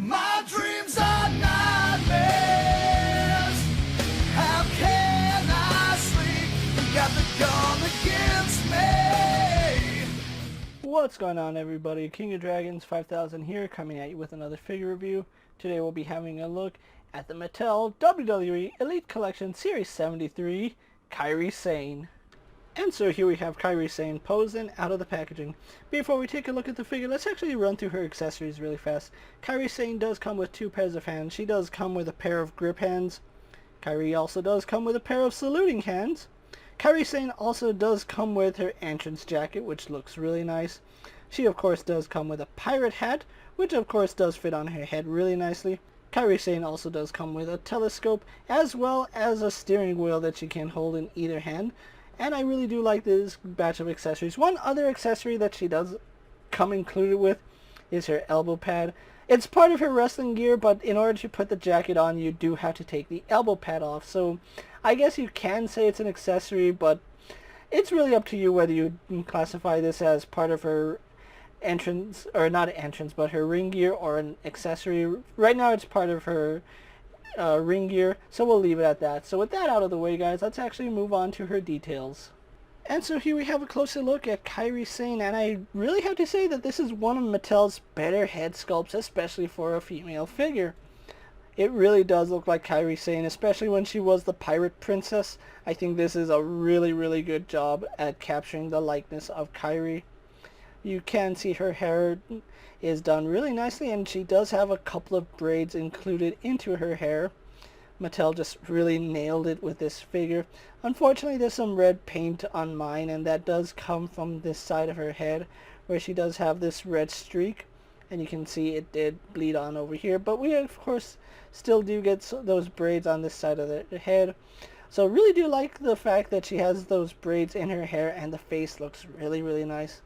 My dreams are nightmares. How can I sleep? You got the gun against me. What's going on, everybody? King of Dragons 5000 here, coming at you with another figure review. Today we'll be having a look at the Mattel WWE Elite Collection Series 73, Kairi Sane. And so here we have Kairi Sane posing out of the packaging. Before we take a look at the figure, let's actually run through her accessories really fast. Kairi Sane does come with 2 pairs of hands. She does come with a pair of grip hands. Kairi also does come with a pair of saluting hands. Kairi Sane also does come with her entrance jacket, which looks really nice. She of course does come with a pirate hat, which of course does fit on her head really nicely. Kairi Sane also does come with a telescope, as well as a steering wheel that she can hold in either hand. And I really do like this batch of accessories. One other accessory that she does come included with is her elbow pad. It's part of her wrestling gear, but in order to put the jacket on, you do have to take the elbow pad off. So I guess you can say it's an accessory, but it's really up to you whether you classify this as part of her entrance, or not entrance, but her ring gear, or an accessory. Right now it's part of her ring gear, so we'll leave it at that. So with that out of the way, guys, let's actually move on to her details. And so here we have a closer look at Kairi Sane, and I really have to say that this is one of Mattel's better head sculpts, especially for a female figure. It really does look like Kairi Sane, especially when she was the pirate princess. I think this is a really good job at capturing the likeness of Kairi. You can see her hair is done really nicely, and she does have a couple of braids included into her hair. Mattel just really nailed it with this figure. Unfortunately, there's some red paint on mine, and that does come from this side of her head, where she does have this red streak, and you can see it did bleed on over here. But we of course still do get those braids on this side of the head. So really do like the fact that she has those braids in her hair, and the face looks really nice.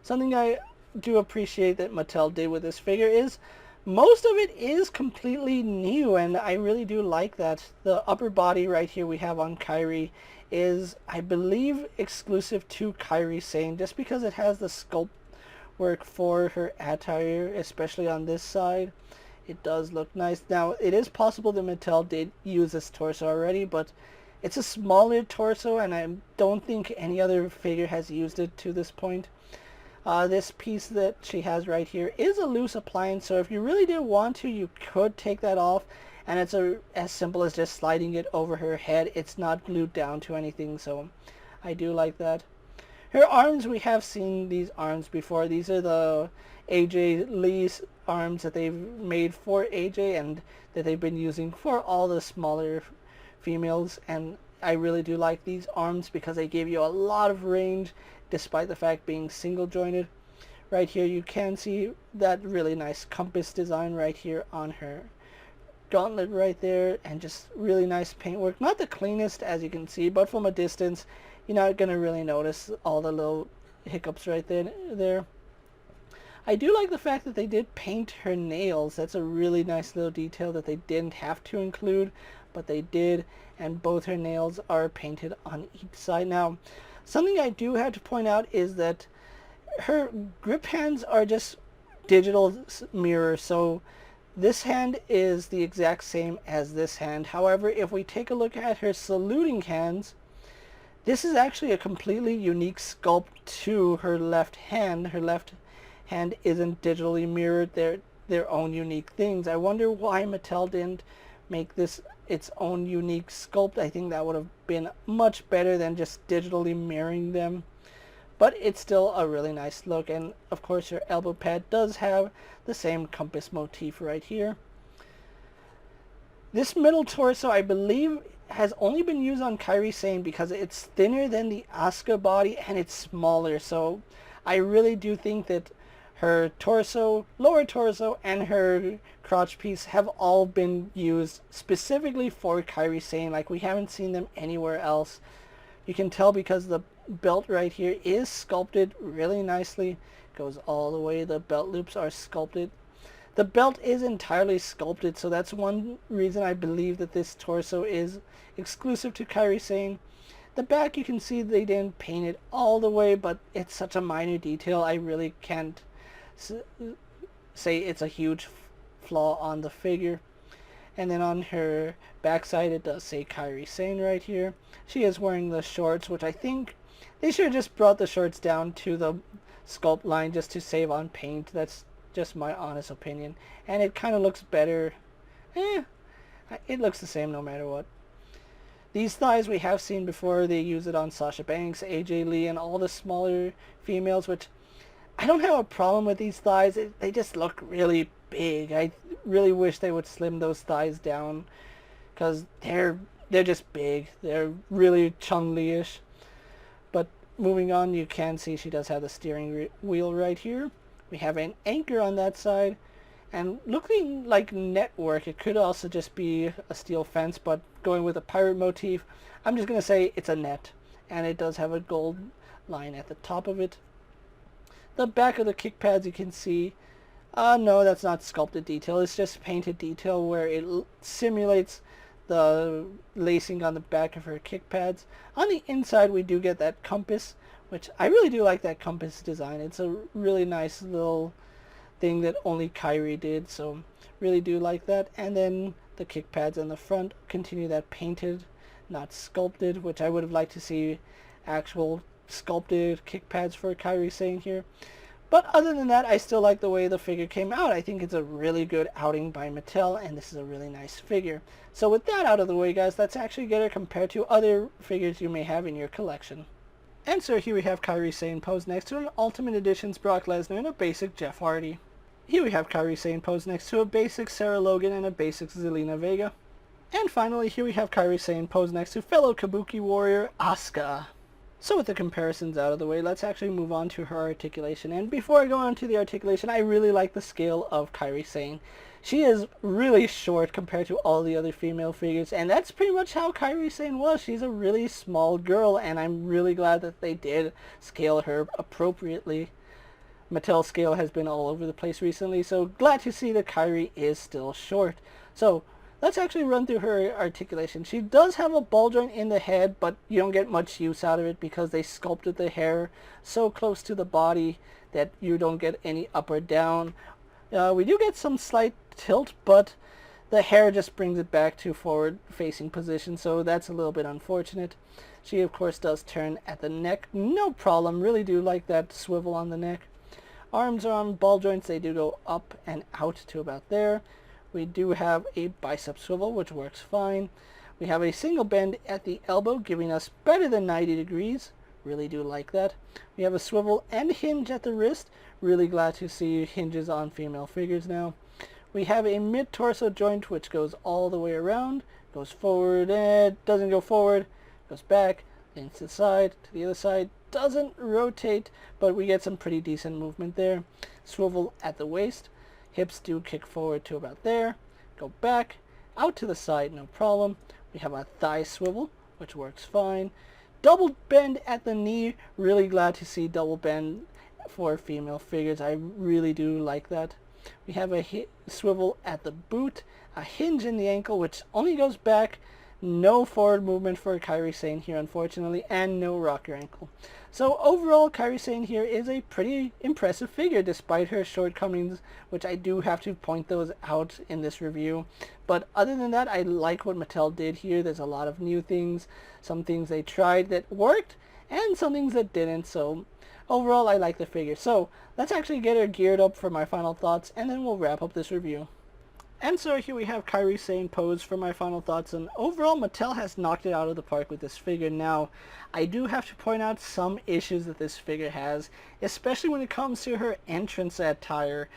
Something I do appreciate that Mattel did with this figure is most of it is completely new, and I really do like that. The upper body right here we have on Kairi is, I believe, exclusive to Kairi Sane, just because it has the sculpt work for her attire, especially on this side. It does look nice. Now, it is possible that Mattel did use this torso already, but it's a smaller torso, and I don't think any other figure has used it to this point. This piece that she has right here is a loose appliance, so if you really did want to, you could take that off, and it's as simple as just sliding it over her head. It's not glued down to anything, so I do like that. Her arms, we have seen these arms before. These are the AJ Lee's arms that they've made for AJ and that they've been using for all the smaller females, and I really do like these arms because they give you a lot of range despite the fact being single jointed. Right here you can see that really nice compass design right here on her gauntlet right there, and just really nice paintwork. Not the cleanest, as you can see, but from a distance you're not going to really notice all the little hiccups right there. I do like the fact that they did paint her nails. That's a really nice little detail that they didn't have to include, but they did, and both her nails are painted on each side. Now, something I do have to point out is that her grip hands are just digital mirrors, so this hand is the exact same as this hand. However, if we take a look at her saluting hands, this is actually a completely unique sculpt to her left hand. Her left hand isn't digitally mirrored. They're their own unique things. I wonder why Mattel didn't make this its own unique sculpt. I think that would have been much better than just digitally mirroring them. But it's still a really nice look, and of course her elbow pad does have the same compass motif right here. This middle torso, I believe, has only been used on Kairi Sane because it's thinner than the Asuka body and it's smaller. So I really do think that her torso, lower torso, and her crotch piece have all been used specifically for Kairi Sane. Like, we haven't seen them anywhere else. You can tell because the belt right here is sculpted really nicely. Goes all the way. The belt loops are sculpted. The belt is entirely sculpted, so that's one reason I believe that this torso is exclusive to Kairi Sane. The back, you can see they didn't paint it all the way, but it's such a minor detail. I really can't say it's a huge flaw on the figure. And then on her backside it does say Kairi Sane right here. She is wearing the shorts, which I think they should have just brought the shorts down to the sculpt line just to save on paint. That's just my honest opinion. And it kind of looks better. It looks the same no matter what. These thighs we have seen before. They use it on Sasha Banks, AJ Lee, and all the smaller females, which I don't have a problem with these thighs. They just look really big. I really wish they would slim those thighs down because they're just big. They're really Chun-Li-ish. But moving on, you can see she does have the steering wheel right here. We have an anchor on that side. And looking like network, it could also just be a steel fence, but going with a pirate motif, I'm just going to say it's a net. And it does have a gold line at the top of it. The back of the kick pads you can see, no, that's not sculpted detail, it's just painted detail where it simulates the lacing on the back of her kick pads. On the inside we do get that compass, which I really do like that compass design. It's a really nice little thing that only Kairi did, so really do like that. And then the kick pads on the front continue that painted, not sculpted, which I would have liked to see actual sculpted kick pads for Kairi Sane here. But other than that, I still like the way the figure came out. I think it's a really good outing by Mattel, and this is a really nice figure. So with that out of the way, guys, let's actually get her compared to other figures you may have in your collection. And so here we have Kairi Sane posed next to an Ultimate Edition's Brock Lesnar and a basic Jeff Hardy. Here we have Kairi Sane posed next to a basic Sarah Logan and a basic Zelina Vega. And finally, here we have Kairi Sane posed next to fellow Kabuki warrior Asuka. So with the comparisons out of the way, let's actually move on to her articulation. And before I go on to the articulation, I really like the scale of Kairi Sane. She is really short compared to all the other female figures, and that's pretty much how Kairi Sane was. She's a really small girl, and I'm really glad that they did scale her appropriately. Mattel's scale has been all over the place recently, so glad to see that Kairi is still short. So let's actually run through her articulation. She does have a ball joint in the head, but you don't get much use out of it because they sculpted the hair so close to the body that you don't get any up or down. We do get some slight tilt, but the hair just brings it back to forward facing position, so that's a little bit unfortunate. She of course does turn at the neck, no problem. Really do like that swivel on the neck. Arms are on ball joints, they do go up and out to about there. We do have a bicep swivel, which works fine. We have a single bend at the elbow, giving us better than 90 degrees. Really do like that. We have a swivel and hinge at the wrist. Really glad to see hinges on female figures now. We have a mid-torso joint, which goes all the way around. Goes forward, doesn't go forward. Goes back, leans to the side, to the other side. Doesn't rotate, but we get some pretty decent movement there. Swivel at the waist. Hips do kick forward to about there. Go back, out to the side, no problem. We have a thigh swivel, which works fine. Double bend at the knee. Really glad to see double bend for female figures. I really do like that. We have a swivel at the boot. A hinge in the ankle, which only goes back. No forward movement for Kairi Sane here, unfortunately, and no rocker ankle. So overall, Kairi Sane here is a pretty impressive figure, despite her shortcomings, which I do have to point those out in this review. But other than that, I like what Mattel did here. There's a lot of new things, some things they tried that worked, and some things that didn't. So overall, I like the figure. So let's actually get her geared up for my final thoughts, and then we'll wrap up this review. And so here we have Kairi Sane posed for my final thoughts, and overall Mattel has knocked it out of the park with this figure. Now, I do have to point out some issues that this figure has, especially when it comes to her entrance attire.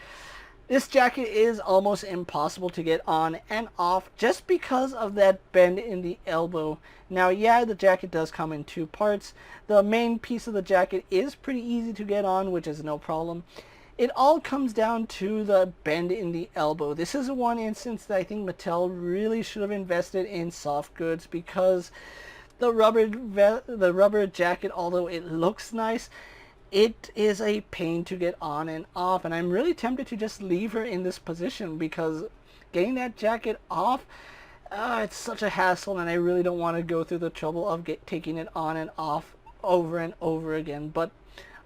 This jacket is almost impossible to get on and off just because of that bend in the elbow. Now, yeah, the jacket does come in two parts. The main piece of the jacket is pretty easy to get on, which is no problem. It all comes down to the bend in the elbow. This is one instance that I think Mattel really should have invested in soft goods, because the rubber jacket, although it looks nice, it is a pain to get on and off, and I'm really tempted to just leave her in this position because getting that jacket off, it's such a hassle, and I really don't want to go through the trouble of taking it on and off over and over again. But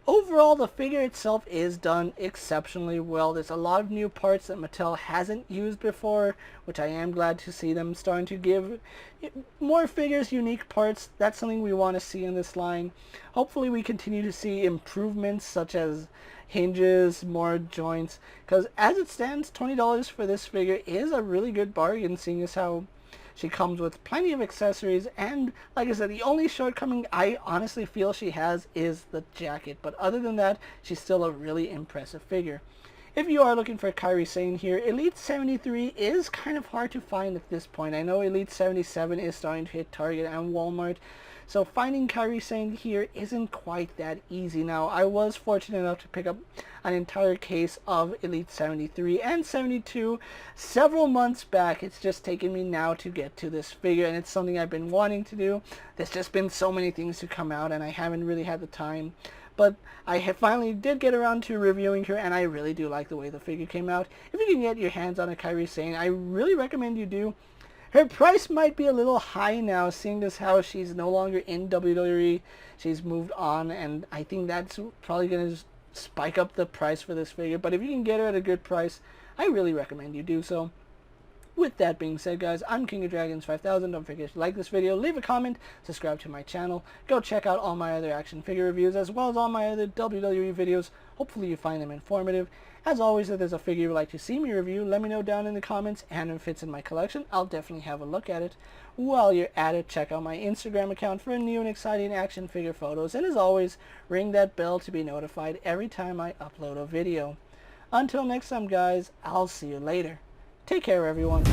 Overall, the figure itself is done exceptionally well. There's a lot of new parts that Mattel hasn't used before, which I am glad to see them starting to give more figures unique parts. That's something we want to see in this line. Hopefully we continue to see improvements such as hinges, more joints, because as it stands, $20 for this figure is a really good bargain, seeing as how she comes with plenty of accessories, and like I said, the only shortcoming I honestly feel she has is the jacket. But other than that, she's still a really impressive figure. If you are looking for Kairi Sane here, Elite 73 is kind of hard to find at this point. I know Elite 77 is starting to hit Target and Walmart, so finding Kairi Sane here isn't quite that easy. Now, I was fortunate enough to pick up an entire case of Elite 73 and 72 several months back. It's just taken me now to get to this figure, and it's something I've been wanting to do. There's just been so many things to come out, and I haven't really had the time. But I finally did get around to reviewing her, and I really do like the way the figure came out. If you can get your hands on a Kairi Sane, I really recommend you do. Her price might be a little high now, seeing as how she's no longer in WWE. She's moved on, and I think that's probably going to spike up the price for this figure. But if you can get her at a good price, I really recommend you do so. With that being said, guys, I'm King of Dragons 5000. Don't forget to like this video, leave a comment, subscribe to my channel. Go check out all my other action figure reviews, as well as all my other WWE videos. Hopefully you find them informative. As always, if there's a figure you'd like to see me review, let me know down in the comments, and if it fits in my collection, I'll definitely have a look at it. While you're at it, check out my Instagram account for new and exciting action figure photos, and as always, ring that bell to be notified every time I upload a video. Until next time, guys, I'll see you later. Take care, everyone.